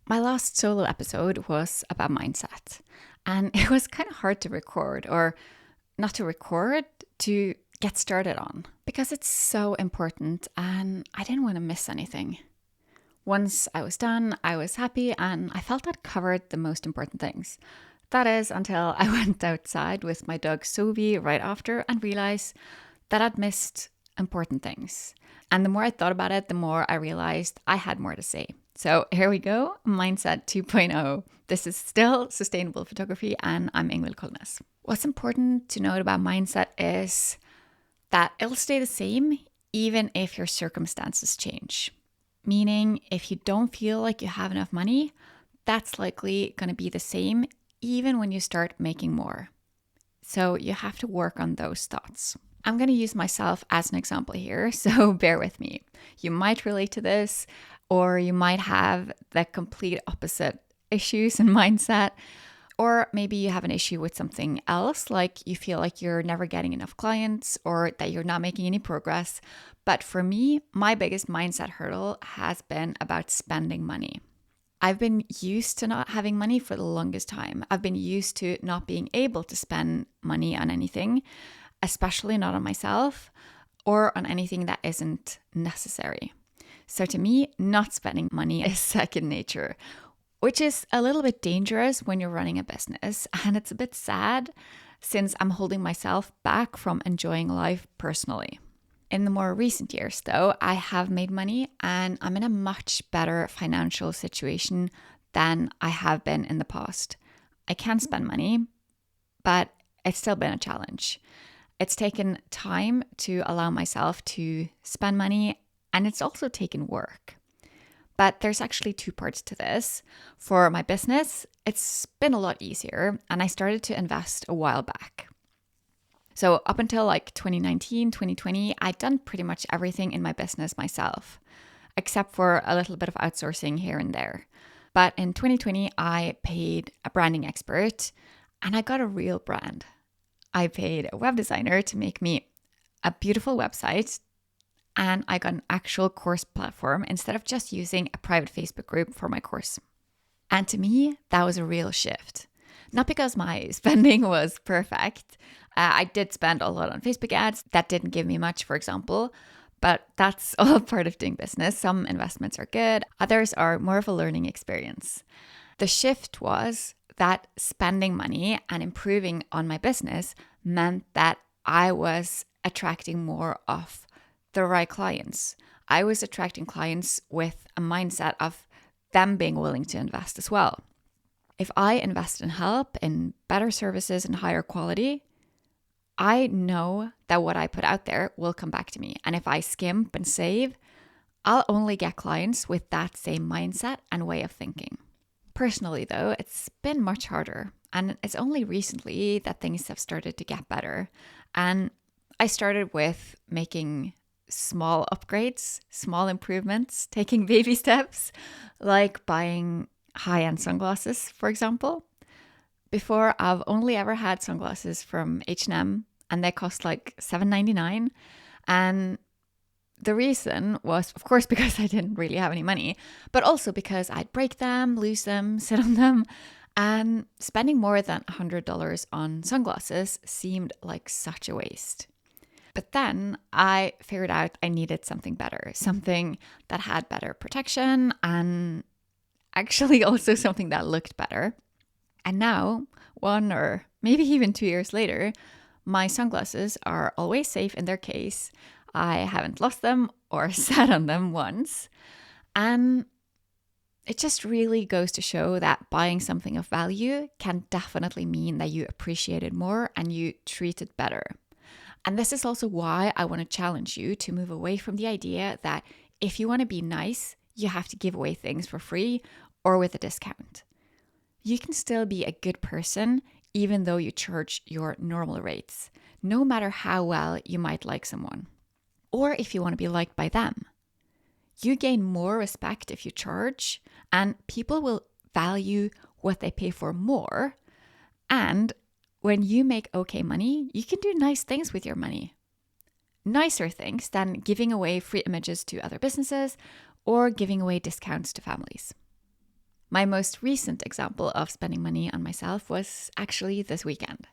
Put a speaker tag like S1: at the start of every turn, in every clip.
S1: My last solo episode was about mindset, and it was kind of hard to record, or not to record, to get started on, because it's so important and I didn't want to miss anything. Once I was done, I was happy and I felt I'd covered the most important things. That is, until I went outside with my dog Sophie right after and realized that I'd missed important things. And the more I thought about it, the more I realized I had more to say. So here we go, Mindset 2.0. This is still sustainable photography, and I'm Ingvild Kolnes. What's important to note about mindset is that it'll stay the same even if your circumstances change. Meaning, if you don't feel like you have enough money, that's likely going to be the same even when you start making more. So you have to work on those thoughts. I'm going to use myself as an example here, so bear with me. You might relate to this, or you might have the complete opposite issues and mindset. Or maybe you have an issue with something else, like you feel like you're never getting enough clients or that you're not making any progress. But for me, my biggest mindset hurdle has been about spending money. I've been used to not having money for the longest time. I've been used to not being able to spend money on anything, especially not on myself or on anything that isn't necessary. So to me, not spending money is second nature, which is a little bit dangerous when you're running a business. And it's a bit sad since I'm holding myself back from enjoying life personally. In the more recent years, though, I have made money and I'm in a much better financial situation than I have been in the past. I can spend money, but it's still been a challenge. It's taken time to allow myself to spend money, and it's also taken work. But there's actually two parts to this. For my business, it's been a lot easier, and I started to invest a while back. So up until like 2019, 2020, I'd done pretty much everything in my business myself, except for a little bit of outsourcing here and there. But in 2020, I paid a branding expert, and I got a real brand. I paid a web designer to make me a beautiful website, and I got an actual course platform instead of just using a private Facebook group for my course. And to me, that was a real shift. Not because my spending was perfect. I did spend a lot on Facebook ads. That didn't give me much, for example, but that's all part of doing business. Some investments are good, others are more of a learning experience. The shift was that spending money and improving on my business meant that I was attracting more of the right clients. I was attracting clients with a mindset of them being willing to invest as well. If I invest in help, in better services and higher quality, I know that what I put out there will come back to me. And if I skimp and save, I'll only get clients with that same mindset and way of thinking. Personally, though, it's been much harder, and it's only recently that things have started to get better. And I started with making small upgrades, small improvements, taking baby steps, like buying high-end sunglasses, for example. Before, I've only ever had sunglasses from H&M, and they cost like $7.99. And the reason was, of course, because I didn't really have any money, but also because I'd break them, lose them, sit on them, and spending more than $100 on sunglasses seemed like such a waste. But then I figured out I needed something better, something that had better protection and actually also something that looked better. And now, 1 or maybe even 2 years later, my sunglasses are always safe in their case. I haven't lost them or sat on them once. And it just really goes to show that buying something of value can definitely mean that you appreciate it more and you treat it better. And this is also why I want to challenge you to move away from the idea that if you want to be nice, you have to give away things for free or with a discount. You can still be a good person even though you charge your normal rates, no matter how well you might like someone. Or if you want to be liked by them. You gain more respect if you charge, and people will value what they pay for more. And when you make okay money, you can do nice things with your money. Nicer things than giving away free images to other businesses or giving away discounts to families. My most recent example of spending money on myself was actually this weekend.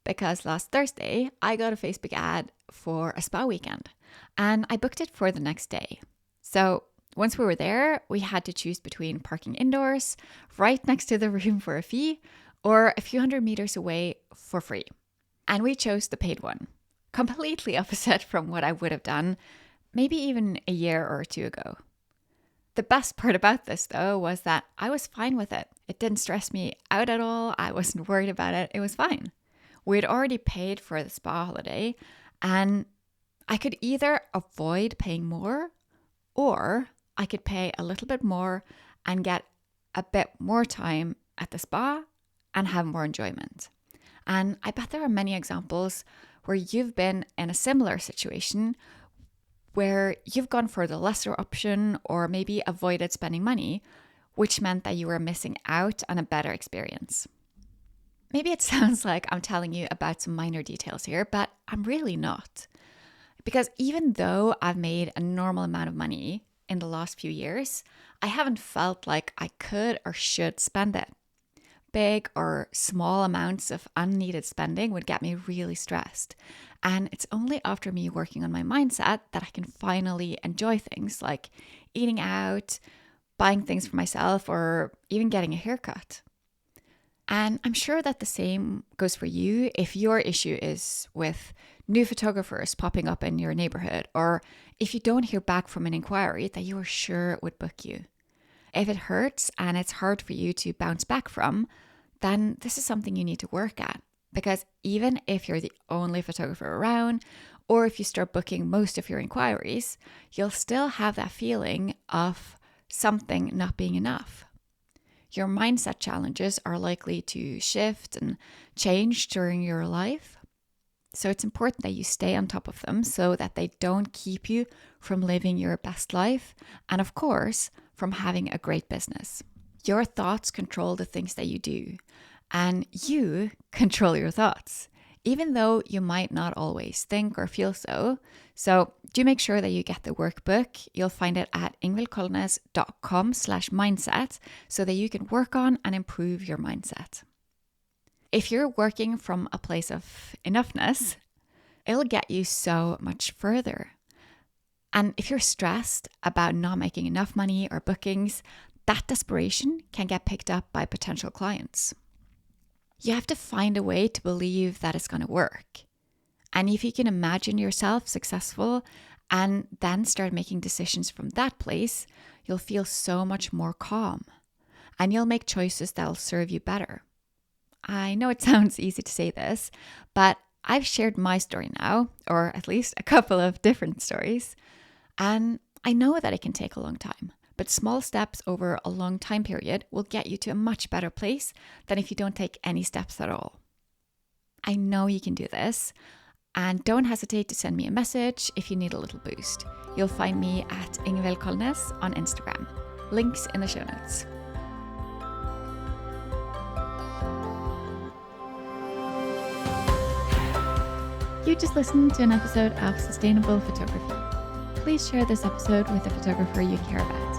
S1: Because last Thursday, I got a Facebook ad for a spa weekend and I booked it for the next day. So once we were there, we had to choose between parking indoors, right next to the room for a fee, or a few hundred meters away for free. And we chose the paid one, completely opposite from what I would have done maybe even a year or two ago. The best part about this, though, was that I was fine with it. It didn't stress me out at all. I wasn't worried about it. It was fine. We had already paid for the spa holiday, and I could either avoid paying more or I could pay a little bit more and get a bit more time at the spa and have more enjoyment. And I bet there are many examples where you've been in a similar situation where you've gone for the lesser option or maybe avoided spending money, which meant that you were missing out on a better experience. Maybe it sounds like I'm telling you about some minor details here, but I'm really not. Because even though I've made a normal amount of money in the last few years, I haven't felt like I could or should spend it. Big or small amounts of unneeded spending would get me really stressed. And it's only after me working on my mindset that I can finally enjoy things like eating out, buying things for myself, or even getting a haircut. And I'm sure that the same goes for you if your issue is with new photographers popping up in your neighborhood, or if you don't hear back from an inquiry that you are sure would book you. If it hurts and it's hard for you to bounce back from, then this is something you need to work at. Because even if you're the only photographer around, or if you start booking most of your inquiries, you'll still have that feeling of something not being enough. Your mindset challenges are likely to shift and change during your life. So it's important that you stay on top of them so that they don't keep you from living your best life and, of course, from having a great business. Your thoughts control the things that you do, and you control your thoughts, even though you might not always think or feel so. So do make sure that you get the workbook. You'll find it at ingvildkolnes.com/mindset so that you can work on and improve your mindset. If you're working from a place of enoughness, it'll get you so much further. And if you're stressed about not making enough money or bookings, that desperation can get picked up by potential clients. You have to find a way to believe that it's going to work. And if you can imagine yourself successful and then start making decisions from that place, you'll feel so much more calm and you'll make choices that'll serve you better. I know it sounds easy to say this, but I've shared my story now, or at least a couple of different stories, and I know that it can take a long time. But small steps over a long time period will get you to a much better place than if you don't take any steps at all. I know you can do this, and don't hesitate to send me a message if you need a little boost. You'll find me at Ingvild Kolnes on Instagram. Links in the show notes. You just listened to an episode of Sustainable Photography. Please share this episode with a photographer you care about.